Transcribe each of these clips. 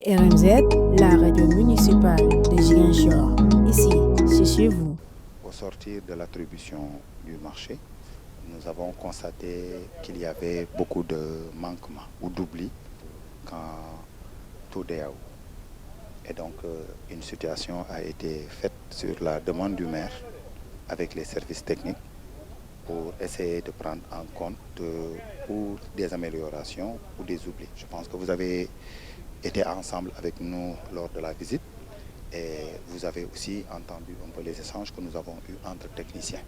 RMZ, la radio municipale de Ziguinchor. Ici, c'est chez vous. Au sortir de l'attribution du marché, nous avons constaté qu'il y avait beaucoup de manquements ou d'oublis quant au DAO. Et donc, une situation a été faite sur la demande du maire avec les services techniques pour essayer de prendre en compte ou des améliorations ou des oublis. Je pense que vous avez été ensemble avec nous lors de la visite et vous avez aussi entendu un peu les échanges que nous avons eus entre techniciens.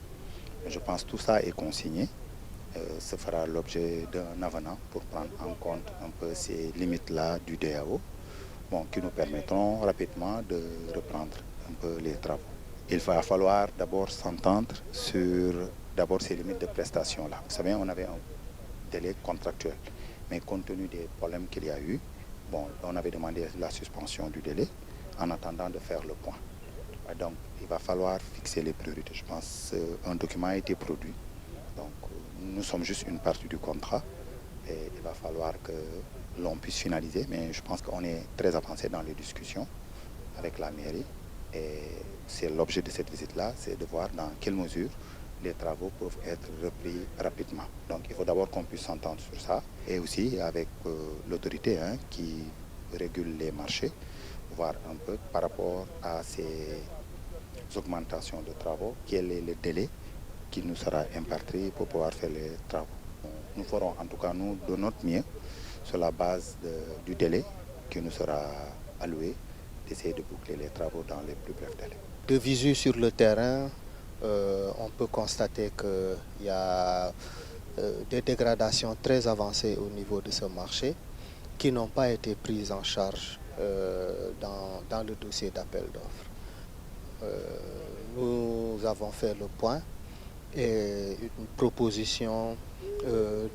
Je pense que tout ça est consigné. Ce fera l'objet d'un avenant pour prendre en compte un peu ces limites-là du DAO, qui nous permettront rapidement de reprendre un peu les travaux. Il va falloir d'abord s'entendre sur ces limites de prestations-là. Vous savez, on avait un délai contractuel, mais compte tenu des problèmes qu'il y a eu, on avait demandé la suspension du délai en attendant de faire le point. Donc, il va falloir fixer les priorités. Je pense qu'un document a été produit. Donc, nous sommes juste une partie du contrat et il va falloir que l'on puisse finaliser. Mais je pense qu'on est très avancé dans les discussions avec la mairie. Et c'est l'objet de cette visite-là, c'est de voir dans quelle mesure les travaux peuvent être repris rapidement. Donc il faut d'abord qu'on puisse s'entendre sur ça et aussi avec l'autorité qui régule les marchés, voir un peu par rapport à ces augmentations de travaux, quel est le délai qui nous sera imparti pour pouvoir faire les travaux. Nous ferons en tout cas, nous, de notre mieux, sur la base du délai qui nous sera alloué, d'essayer de boucler les travaux dans les plus brefs délais. De visu sur le terrain, on peut constater qu'il y a des dégradations très avancées au niveau de ce marché qui n'ont pas été prises en charge dans le dossier d'appel d'offres. Nous avons fait le point et une proposition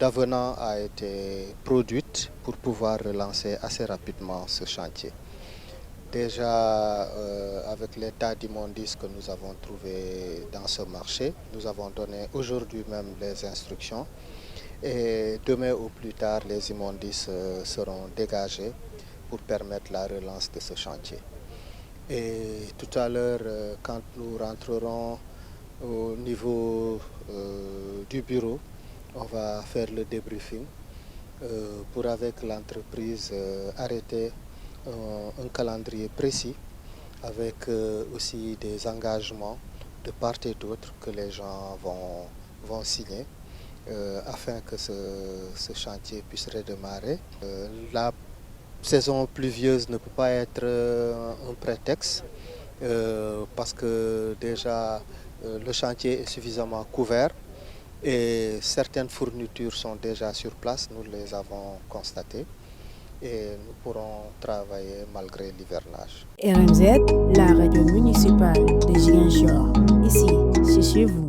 d'avenant a été produite pour pouvoir relancer assez rapidement ce chantier. Déjà, avec l'état d'immondice que nous avons trouvé dans ce marché, nous avons donné aujourd'hui même les instructions et demain au plus tard, les immondices seront dégagés pour permettre la relance de ce chantier. Et tout à l'heure, quand nous rentrerons au niveau du bureau, on va faire le débriefing pour avec l'entreprise arrêter un calendrier précis avec aussi des engagements de part et d'autre que les gens vont signer afin que ce chantier puisse redémarrer. La saison pluvieuse ne peut pas être un prétexte parce que déjà le chantier est suffisamment couvert et certaines fournitures sont déjà sur place, nous les avons constatées. Et nous pourrons travailler malgré l'hivernage. RMZ, la radio municipale de Ziguinchor. Ici, c'est chez vous.